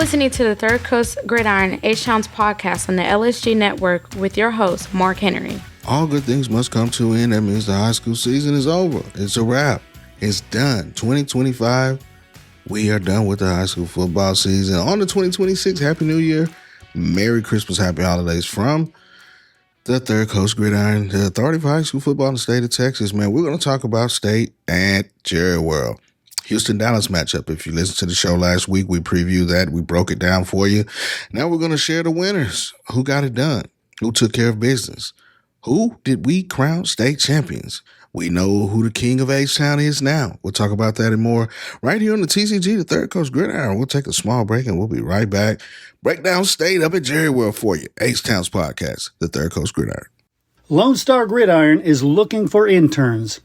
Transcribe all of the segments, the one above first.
listening to the Third Coast Gridiron H-Town's podcast on the LSG Network with your host, Marc Henry. All good things must come to an end. That means the high school season is over. It's a wrap. It's done. 2025, we are done with the high school football season. On to 2026, Happy New Year. Merry Christmas, Happy Holidays from the Third Coast Gridiron, the authority for high school football in the state of Texas. Man, we're going to talk about state and Jerry World. Houston-Dallas matchup. If you listened to the show last week, we previewed that. We broke it down for you. Now we're going to share the winners. Who got it done? Who took care of business? Who did we crown state champions? We know who the king of H-Town is now. We'll talk about that and more right here on the TCG, the Third Coast Gridiron. We'll take a small break and we'll be right back. Breakdown state up at Jerry World for you. H-Town's podcast, the Third Coast Gridiron. Lone Star Gridiron is looking for interns.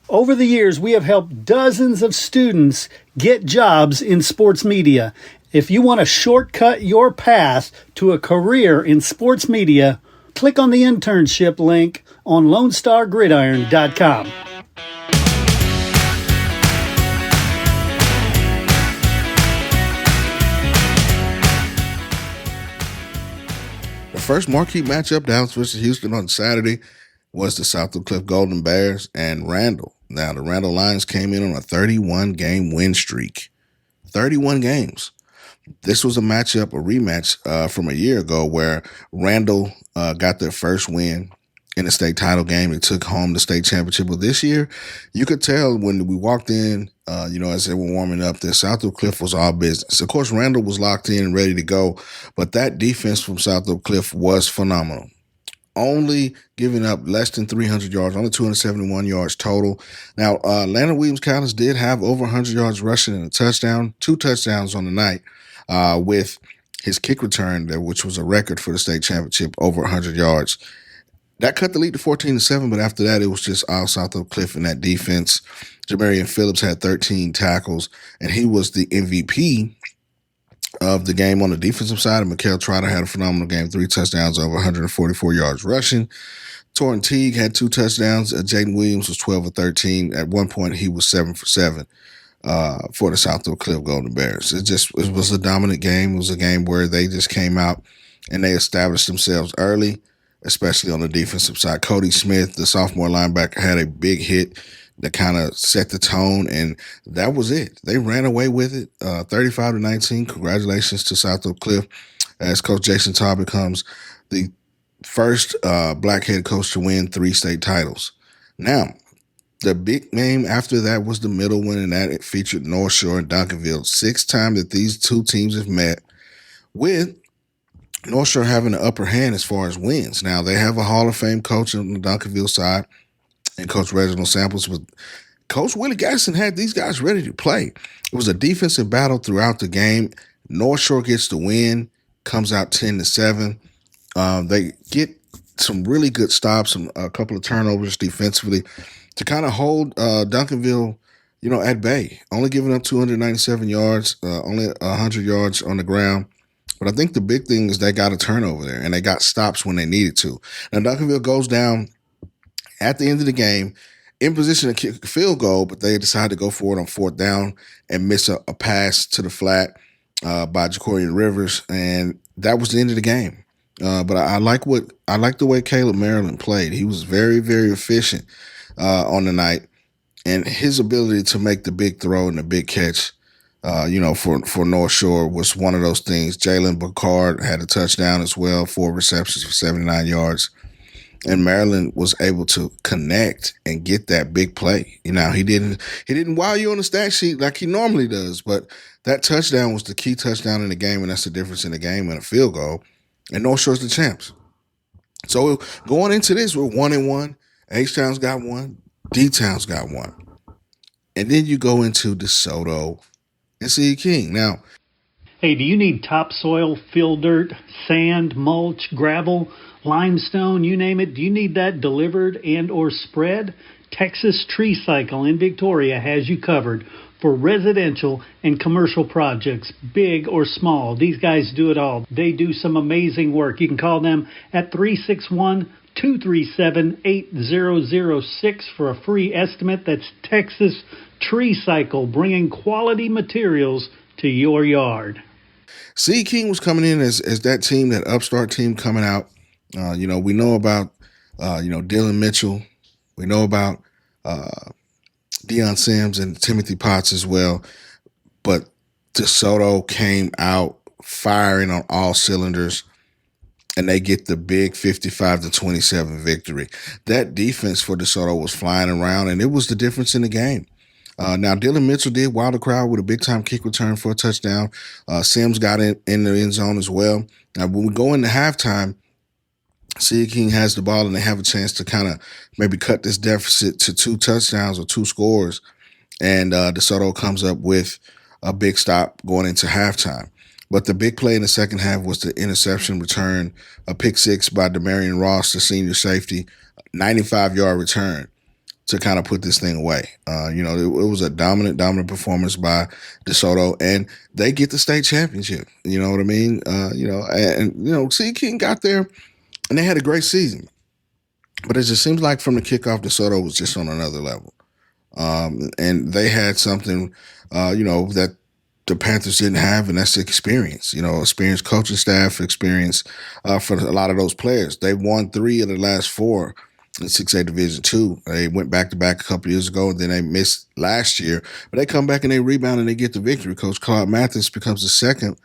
Over the years, we have helped dozens of students get jobs in sports media. If you want to shortcut your path to a career in sports media, click on the internship link on LoneStarGridiron.com. The first marquee matchup, Dallas versus Houston on Saturday, was the South Oak Cliff Golden Bears and Randall. Now, the Randall Lions came in on a 31-game win streak. 31 games. This was a rematch from a year ago where Randall got their first win in a state title game. They took home the state championship. But this year, you could tell when we walked in, as they were warming up, that South Oak Cliff was all business. Of course, Randall was locked in and ready to go, but that defense from South Oak Cliff was phenomenal. Only giving up less than 300 yards, only 271 yards total. Now, Landon Williams-Callis did have over 100 yards rushing and a touchdown, 2 touchdowns on the night with his kick return there, which was a record for the state championship, over 100 yards. That cut the lead to 14-7, but after that, it was just all South Oak Cliff in that defense. Jamarian Phillips had 13 tackles, and he was the MVP of the game on the defensive side. And Mikael Trotter had a phenomenal game, 3 touchdowns, over 144 yards rushing. Torrin Teague had 2 touchdowns. Jaden Williams was 12 of 13. At one point, he was 7 for 7 for the South Oak Cliff Golden Bears. It was a dominant game. It was a game where they just came out and they established themselves early, especially on the defensive side. Cody Smith, the sophomore linebacker, had a big hit that kind of set the tone, and that was it. They ran away with it, 35-19. Congratulations to South Oak Cliff, as Coach Jason Todd becomes the first black head coach to win 3 state titles. Now, the big name after that was the middle one, and that it featured North Shore and Duncanville. 6th time that these two teams have met, with North Shore having the upper hand as far as wins. Now, they have a Hall of Fame coach on the Duncanville side, and Coach Reginald Samples, but Coach Willie Gaston had these guys ready to play. It was a defensive battle throughout the game. North Shore gets the win, comes out 10-7. They get some really good stops, a couple of turnovers defensively to kind of hold Duncanville, at bay. Only giving up 297 yards, only 100 yards on the ground. But I think the big thing is they got a turnover there, and they got stops when they needed to. Now, Duncanville goes down at the end of the game, in position to kick a field goal, but they decide to go for it on 4th down and miss a pass to the flat by Jacorian Rivers, and that was the end of the game. But I like the way Caleb Maryland played. He was very, very efficient on the night, and his ability to make the big throw and the big catch, for North Shore was one of those things. Jalen Bacard had a touchdown as well, 4 receptions for 79 yards. And Maryland was able to connect and get that big play. He didn't wow you on the stat sheet like he normally does, but that touchdown was the key touchdown in the game, and that's the difference in the game and a field goal. And North Shore's the champs. So going into this, we're 1-1. H-Town's got 1. D-Town's got 1. And then you go into DeSoto and C. King. Now, Hey, do you need topsoil, fill dirt, sand, mulch, gravel, limestone, you name it? Do you need that delivered and or spread? Texas Tree Cycle in Victoria has you covered for residential and commercial projects, big or small. These guys do it all. They do some amazing work. You can call them at 361-237-8006 for a free estimate. That's Texas Tree Cycle, bringing quality materials to your yard. C. King was coming in as that team, that upstart team coming out. We know about Dylan Mitchell. We know about Deion Sims and Timothy Potts as well. But DeSoto came out firing on all cylinders, and they get the big 55-27 victory. That defense for DeSoto was flying around, and it was the difference in the game. Now, Dylan Mitchell did wow the crowd with a big-time kick return for a touchdown. Sims got in the end zone as well. Now, when we go into halftime, C. King has the ball, and they have a chance to kind of maybe cut this deficit to 2 touchdowns or 2 scores. And DeSoto comes up with a big stop going into halftime. But the big play in the second half was the interception return, a pick 6 by Demarion Ross, the senior safety, 95-yard return to kind of put this thing away. It was a dominant performance by DeSoto, and they get the state championship. You know what I mean? C. King got there, and they had a great season. But it just seems like from the kickoff, DeSoto was just on another level. And they had something, that the Panthers didn't have, and that's experience. Experienced coaching staff, experience for a lot of those players. They won 3 of the last 4 in 6A Division II. They went back-to-back a couple years ago, and then they missed last year. But they come back and they rebound and they get the victory. Coach Claude Mathis becomes the second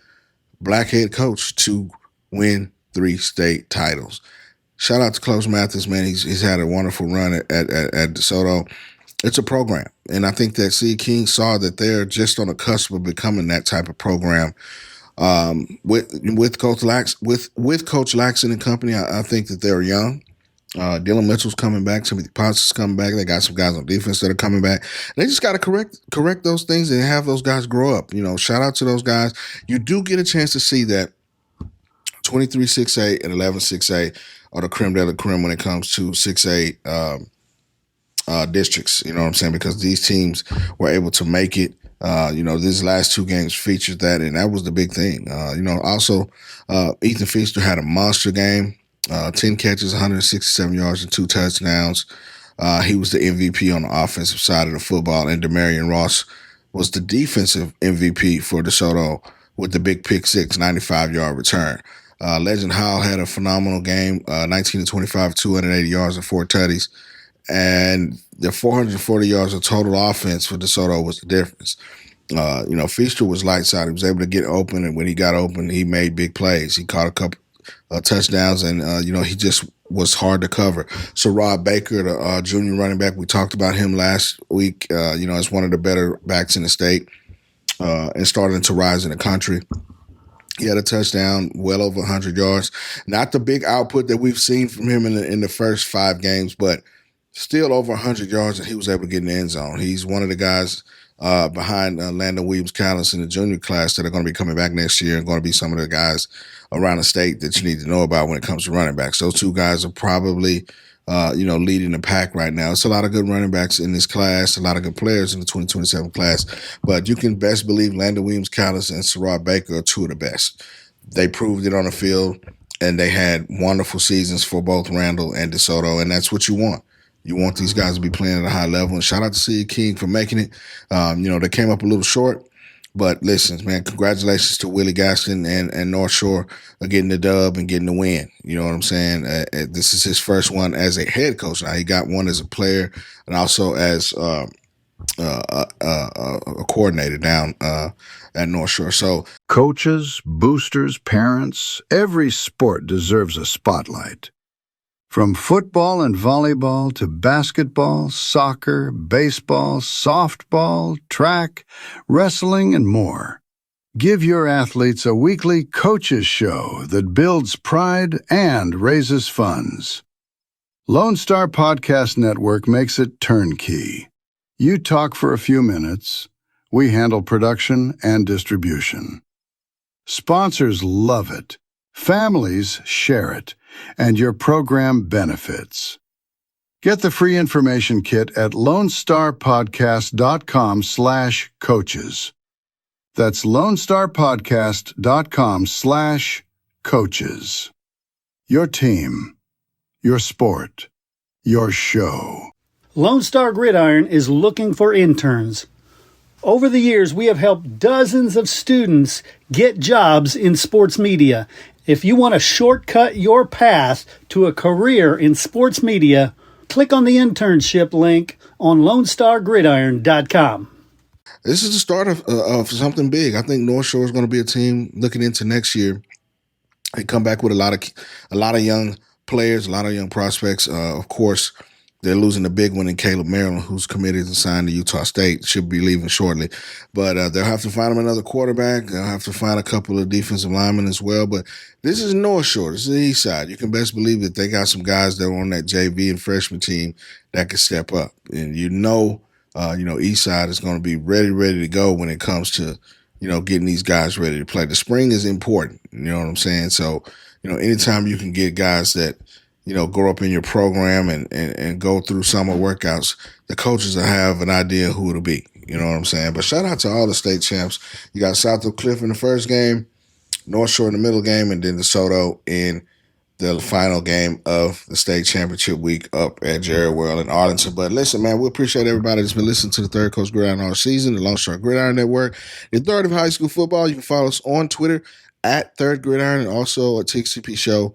black head coach to win 3 state titles. Shout out to Coach Mathis, man. He's had a wonderful run at DeSoto. It's a program, and I think that C. King saw that they're just on the cusp of becoming that type of program. With Coach Laxton and company, I think that they're young. Dylan Mitchell's coming back. Timothy Potts is coming back. They got some guys on defense that are coming back. They just got to correct those things and have those guys grow up. Shout out to those guys. You do get a chance to see that 23-6A and 11-6A are the creme de la creme when it comes to 6A districts. You know what I'm saying? Because these teams were able to make it. These last 2 games featured that, and that was the big thing. Also, Ethan Feaster had a monster game. 10 catches, 167 yards, and 2 touchdowns. He was the MVP on the offensive side of the football, and Demarion Ross was the defensive MVP for DeSoto with the big pick 6, 95-yard return. Legend Howell had a phenomenal game, 19-25, 280 yards and 4 tutties. And the 440 yards of total offense for DeSoto was the difference. Feaster was lights out. He was able to get open, and when he got open, he made big plays. He caught a couple touchdowns, and he just was hard to cover. So Rod Baker, the junior running back, we talked about him last week. As one of the better backs in the state, and starting to rise in the country. He had a touchdown, well over 100 yards. Not the big output that we've seen from him in the first 5 games, but still over 100 yards, and he was able to get in the end zone. He's one of the guys behind Landon Williams-Callis in the junior class that are going to be coming back next year and going to be some of the guys around the state that you need to know about when it comes to running backs. Those 2 guys are probably, leading the pack right now. It's a lot of good running backs in this class, a lot of good players in the 2027 class, but you can best believe Landon Williams-Callis and Sarah Baker are 2 of the best. They proved it on the field, and they had wonderful seasons for both Randall and DeSoto, and that's what you want. You want these guys to be playing at a high level. And shout out to C. King for making it. They came up a little short. But listen, man, congratulations to Willie Gaston and North Shore getting the dub and getting the win. You know what I'm saying? This is his first one as a head coach. Now, he got one as a player and also as a coordinator down at North Shore. So, coaches, boosters, parents, every sport deserves a spotlight. From football and volleyball to basketball, soccer, baseball, softball, track, wrestling, and more. Give your athletes a weekly coaches show that builds pride and raises funds. Lone Star Podcast Network makes it turnkey. You talk for a few minutes. We handle production and distribution. Sponsors love it. Families share it. And your program benefits. Get the free information kit at lonestarpodcast.com/coaches. That's lonestarpodcast.com/coaches. Your team, your sport, your show. Lone Star Gridiron is looking for interns. Over the years, we have helped dozens of students get jobs in sports media. If you want to shortcut your path to a career in sports media, click on the internship link on LoneStarGridiron.com. This is the start of something big. I think North Shore is going to be a team looking into next year. They come back with a lot of young players, a lot of young prospects. Of course, they're losing the big one in Caleb Maryland, who's committed to sign to Utah State. Should be leaving shortly. But they'll have to find him another quarterback. They'll have to find a couple of defensive linemen as well. But this is North Shore. This is the East Side. You can best believe that they got some guys that are on that JV and freshman team that can step up. And East Side is going to be ready to go when it comes to, getting these guys ready to play. The spring is important. You know what I'm saying? So, anytime you can get guys that, grow up in your program and go through summer workouts, the coaches will have an idea who it'll be. You know what I'm saying? But shout out to all the state champs. You got South Oak Cliff in the first game, North Shore in the middle game, and then DeSoto in the final game of the state championship week up at Jerry World in Arlington. But listen, man, we appreciate everybody that's been listening to the Third Coast Gridiron all season, the Lone Star Gridiron Network, the Third of High School Football. You can follow us on Twitter at Third Gridiron and also at TCP Show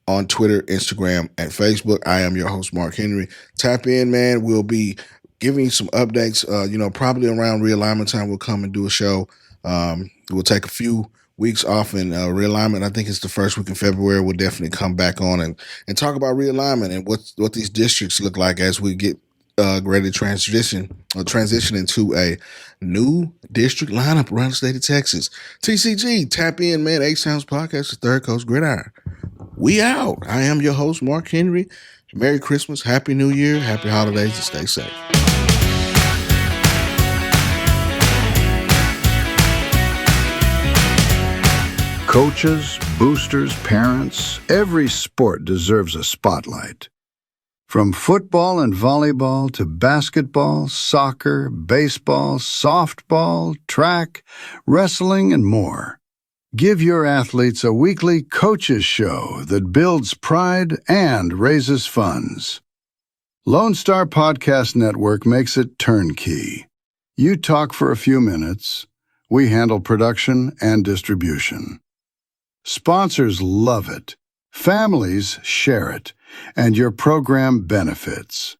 on Twitter, Instagram, and Facebook. I am your host, Marc Henry. Tap in, man. We'll be giving you some updates. Probably around realignment time, we'll come and do a show. We'll take a few weeks off in realignment. I think it's the first week in February. We'll definitely come back on and talk about realignment and what these districts look like as we get ready to transition into a new district lineup around the state of Texas. TCG, tap in, man. H-Sounds Podcast, the Third Coast Gridiron. We out. I am your host, Marc Henry. Merry Christmas, Happy New Year, Happy Holidays, and stay safe. Coaches, boosters, parents, every sport deserves a spotlight. From football and volleyball to basketball, soccer, baseball, softball, track, wrestling, and more. Give your athletes a weekly coaches show that builds pride and raises funds. Lone Star Podcast Network makes it turnkey. You talk for a few minutes. We handle production and distribution. Sponsors love it. Families share it. And your program benefits.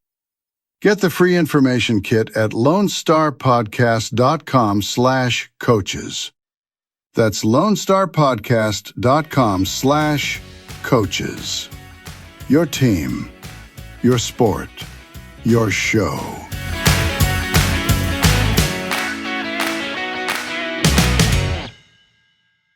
Get the free information kit at LoneStarPodcast.com/coaches. That's LoneStarPodcast.com/coaches. Your team, your sport, your show.